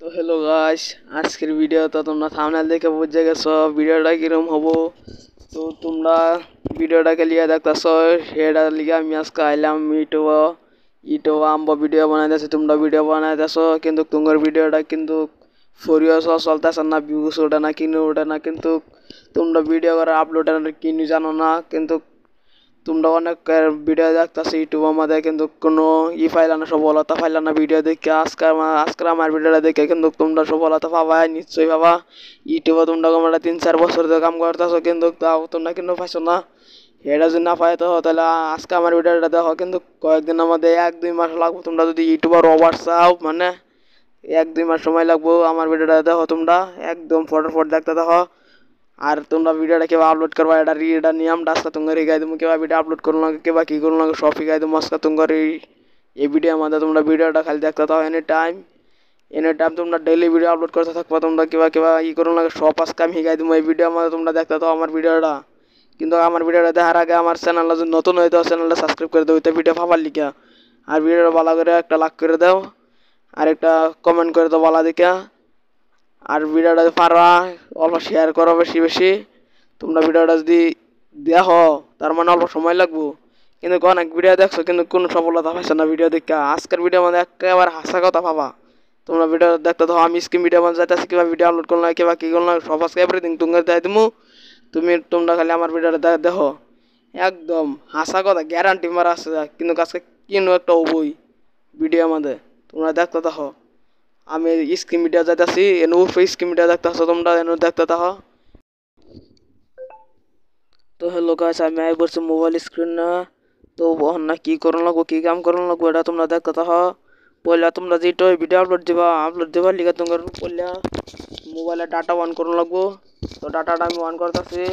তো hello guys, আজকের video তো তোমরা থাম্বনেল দেখে বুঝে গেছো ভিডিওটা কিরকম হবো। তো তোমরা ভিডিওটাকে লিয়ে দেখতেছো, সেটা লিগে আমি আজকে আইলাম ইউটিউবে আম্ব ভিডিও বানাইতেছি। তোমরা ভিডিও বানাইতেছো কিন্তু তোমার ভিডিওটা কিন্তু ফরিয়াস চলতেছে না, ভিউজ ওঠে না, কিনে ওঠে না। কিন্তু তোমরা ভিডিও করে আপলোড কিনে জানো না, কিন্তু তোমরা অনেক ভিডিও দেখতেছো ইউটিউবের মধ্যে কিন্তু কোনো পাইলা না, সফলতা পাইলা না ভিডিও দেখে। আজকে আমার ভিডিওটা দেখে কিন্তু তোমরা সফলতা পাবা, নিশ্চয়ই পাবা। ইউটিউবে তোমরা 3-4 বছর ধরে কাম করতেছো কিন্তু তাও তোমরা কিন্তু পাইছো না। এটা যদি না পাই তো তাহলে আজকে আমার ভিডিওটা দেখো, কিন্তু কয়েকদিনের মধ্যে 1-2 মাস লাগবে। তোমরা যদি ইউটিউবার ওভার চাও মানে 1-2 মাস সময় লাগবো। আমার ভিডিওটা দেখো, তোমরা একদম ফটোফট দেখতে দেখো। আর তোমরা ভিডিওটা কেবা আপলোড করবা, এটা নিয়মটা আজকে তোমার শিখাই দেবো। কেবা ভিডিও আপলোড করলো না, কেবা কী করলো না, সব শিখাই দেবো আজকে তোমার এই ভিডিওর মধ্যে। তোমরা ভিডিওটা খালি দেখতে থাকো এনি টাইম তোমরা ডেইলি ভিডিও আপলোড করতে থাকবা। তোমরা কেবা করো না, সব আজকে আমি শিখাই দেবো এই ভিডিওর মধ্যে। তোমরা দেখতে থাকো আমার ভিডিওটা। কিন্তু আমার ভিডিওটা দেখার আগে আমার চ্যানেলটা যদি নতুন হয়ে দাও, চ্যানেলটা সাবস্ক্রাইব করে দেবো ভিডিও পাবার লিখা। আর ভিডিওটা ভালো করে একটা লাইক করে দাও, আর একটা কমেন্ট করে দাও ভালো দিকে। আর ভিডিওটা পারবা অল্প শেয়ার করো বেশি বেশি। তোমরা ভিডিওটা যদি দেখো তার মানে অল্প সময় লাগবো, কিন্তু অনেক ভিডিও দেখছো কিন্তু কোনো সফলতা পাইছো না ভিডিও দেখে। আজকের ভিডিও মানে একেবারে হাসা কথা পাবা। তোমরা ভিডিও দেখতে দেখো, আমি স্ক্রিন ভিডিও মানে যাইতেছি কিবা ভিডিও আপলোড করলাম, কিবা কী করলাম, সব আজকে এভরিথিং তোমাকে দেয় দিমু। তোমরা খালি আমার ভিডিওটা দেখো, একদম হাসা কথা গ্যারান্টি মারা আছে। কিন্তু আজকে কিনো একটা হবই ভিডিও আমাদের, তোমরা দেখতে দেখো। আমি স্ক্রিন ভিডিও যাইতেছি, এনে স্ক্রিন ভিডিও দেখতেছো, তোমরা এনে দেখতে থাকো। তো হ্যালো গাইস, আমি আই বলছি মোবাইল স্ক্রিন না। তো না কি করুন লাগবো, কি কাম করুন লাগবো, এটা তোমরা দেখতে থাকো। পয়লা তোমরা যেটা ভিডিও আপলোড দিবা লিখে তোমার পয়লা মোবাইলে ডাটা অন করুন লাগবো। তো ডাটাটা আমি অন করতেছি,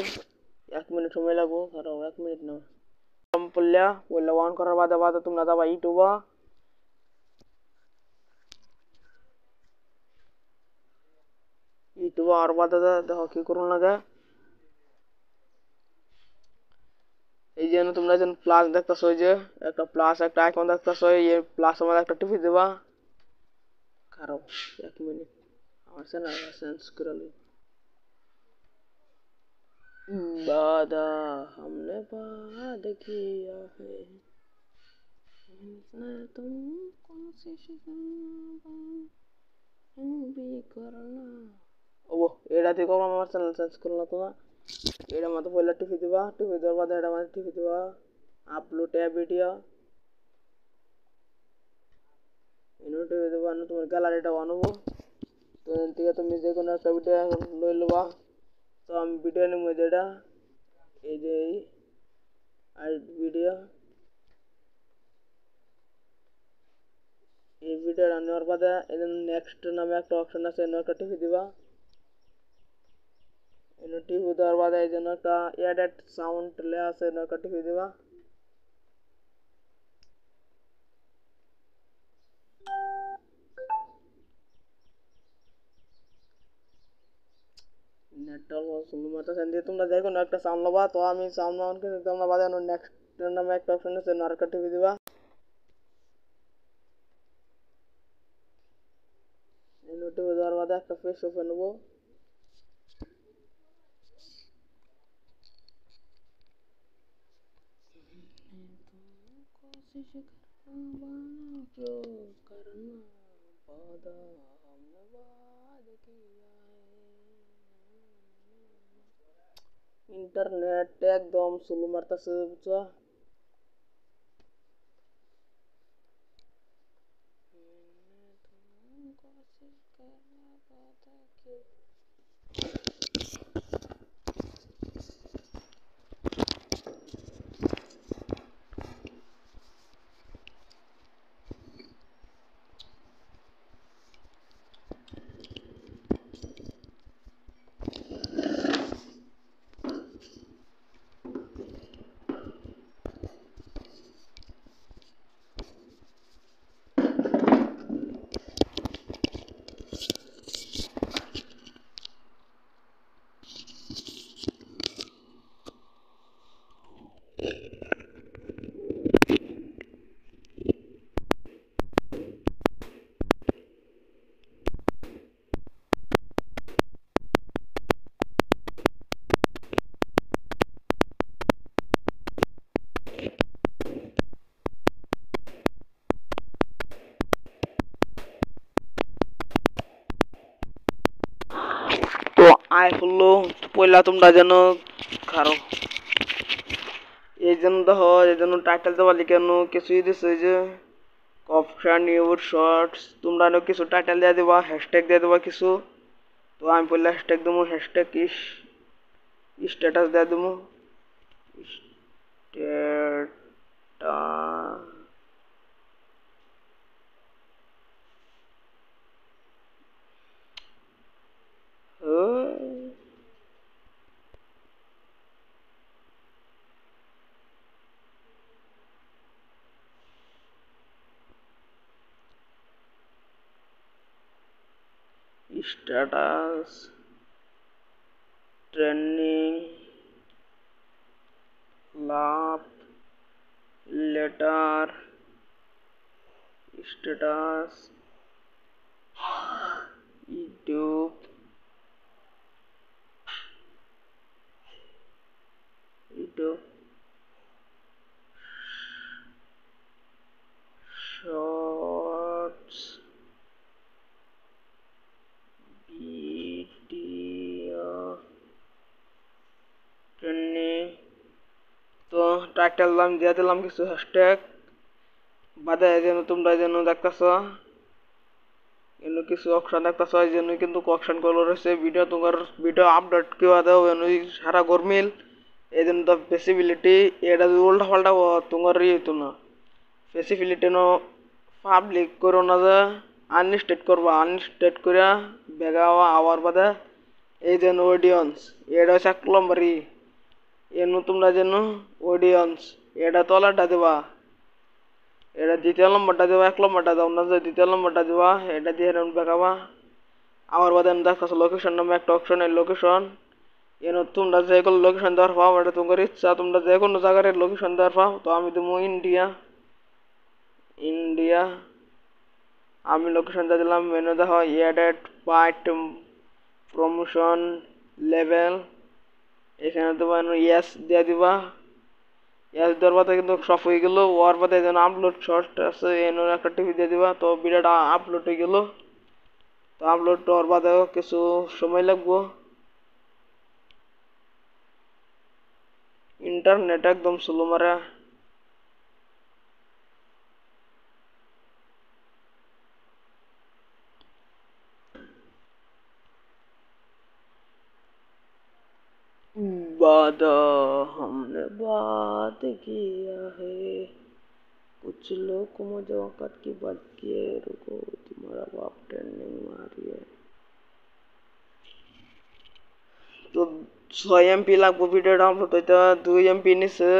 1 মিনিট সময় লাগবো। ধরো 1 মিনিট না, পয়লা অন করার বাদে বাদে তোমরা যাবা ইউটিউবে আর বাদে দেখো কি করুন লাগে। এই যে তোমরা যেন প্লাস দেখতেছো, ওই যে একটা প্লাস একটা আইকন দেখতেছো, এই প্লাস আমাদের একটা টিপি দেবা। খারাপ 1 মিনিট, আমার চ্যানেল চেঞ্জ করে লি। বাদা हमने बाद किया है तुम कोशिश भी करना। ও এটা থেকে আমার চ্যানেল চেঞ্জ করলো তোমার। এটা মতো পয়লা টিপি দিবা, টিপি দেওয়ার বাদে এটা মতো টিপি দিবা আপলোড এ ভিডিও। টিপি দেবা, তোমার গ্যালারিটা অন হবো। তো এখান থেকে তুমি যে কোনো একটা ভিডিও লই লবা। তো আমি ভিডিও নিব যেটা, এই যে আর ভিডিও, এই ভিডিওটা নেওয়ার বাদে এখানে নেক্সট নামে একটা অপশন আছে, এনে একটা টিপি দিবা। এনে টিপি দেওয়ার বাদে এই জন্য একটা এডিট সাউন্ড লেখা আছে, এনে একটা টিপি দিবা। নেটটা সুন্দর মতো সেন দিয়ে তোমরা যে কোনো একটা সাউন্ড লবা। তো আমি সাউন্ড অন করে তোমরা বাদে নেক্সট নামে একটা অপশন আছে, এনে আরেকটা টিপি দিবা। এনে টিপি দেওয়ার বাদে একটা পেজ ওপেন হবো। कोशिश करना जो करना वादा हमने वाद किया है। इंटरनेट एकदम स्लो मारताছে বুঝছো। कोशिश करना वादा क्यों। আয় ফুললো পয়লা তোমরা যেন খারো এই জন্য দেখো এই জন্য টাইটেল দেওয়া লিখানো কিছুই দিছে যে কপশন ইউর শর্টস তোমরা কিছু টাইটেল দিয়ে দেবা হ্যাশট্যাগ দিয়ে দেবা কিছু তো আমি পয়লা হ্যাশট্যাগ দেবো হ্যাশট্যাগ স্ট্যাটাস দিয়ে দেবো status trending love letter status YouTube shorts video trending তো টাইটেল আমি দিয়ে দিলাম কিছু হ্যাশট্যাগ বাদে যেন তোমরা যেন দেখতেছ এন কিছু অপশন দেখতেছ এই জন্য কিন্তু অপশন গুলো রয়েছে ভিডিও তোমার ভিডিও আপডেট কেউ দাও সারা গরমিল এই জন্য তো ফেসিবিলিটি এটা যদি উল্টা পাল্টা তোমার হইতো না ফেসিবিলিটি নো পাবলিক করো না যে আনলিস্টেড করবা আনলিস্টেড করে বেগাওয়া আওয়ার বাদে এই যেন অডিয়েন্স এটা হচ্ছে 1 নম্বরই এনু তোমরা যেন অডিয়েন্স এটা তলাটা দেবা এটা দ্বিতীয় নম্বরটা দেবা 1 নম্বরটা দাও না যে দ্বিতীয় নম্বরটা দেবা এটা দিয়ে বেগাবা আমার বাদে দেখো লোকেশন নামে একটা অপশন এই লোকেশন এনু তোমরা যে কোনো লোকেশন দেওয়ার পাও এটা তোমার ইচ্ছা তোমরা যে কোনো জায়গার লোকেশন দেওয়ার পাও তো আমি দেবো ইন্ডিয়া আমি লোকেশন দিয়ে দিলাম মেনু দেখো এডেড পার্ট প্রমোশন লেভেল এখানে দেবো ইয়েস দিয়ে দিবা ইয়েস দেওয়ার বাদে কিন্তু সব হয়ে গেল ওর বাদে যেন আপলোড শর্ট আছে এনে একটা টিভি দিয়ে দিবা তো ভিডিওটা আপলোড হয়ে গেল তো আপলোড হওয়ার বাদেও কিছু সময় লাগবো ইন্টারনেট একদম স্লো মারে वादा हमने बात किया है कुछ लोग मुझे वक़्त की बात किए रुको तुम्हारा बाप ट्रेंडिंग मारी है তো 6 এমপি লাগবে ভিডিওটা আপলোড হইতে 2 এমপি নিছে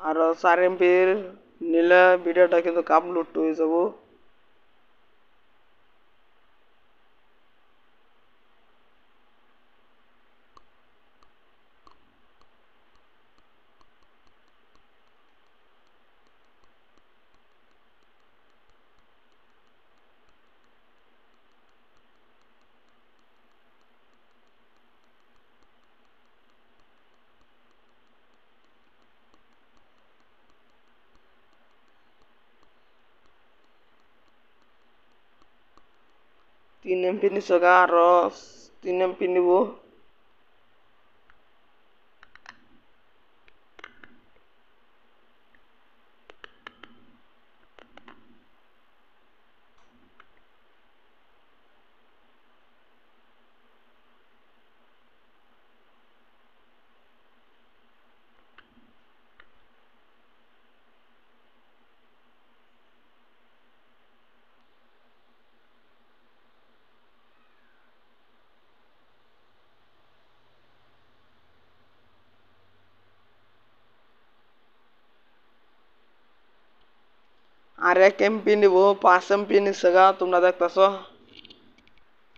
আর 4 এমপি নিলে ভিডিওটা কিন্তু আপলোড হয়ে যাব তিন এমপি নিছে আর 3 এমপি নিব আর 1 এমপি নিব 5 এমপি নিছে তোমরা দেখতাছো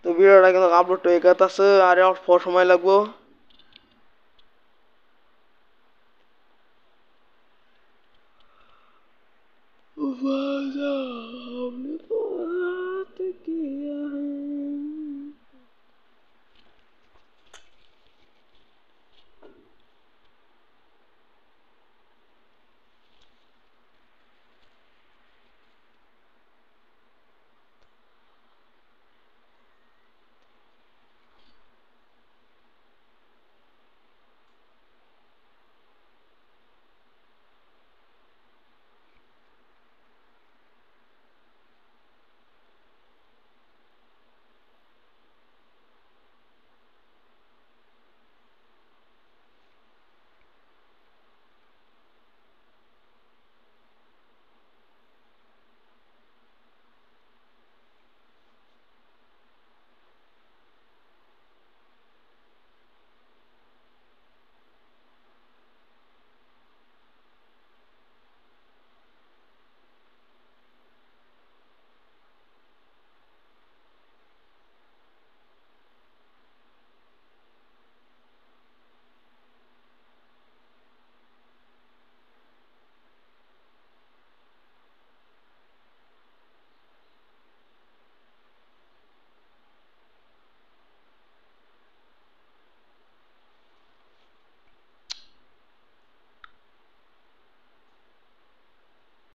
তো ভিডিওটা কিন্তু আপলোড হয়ে গেছে আর অল্প সময় লাগবে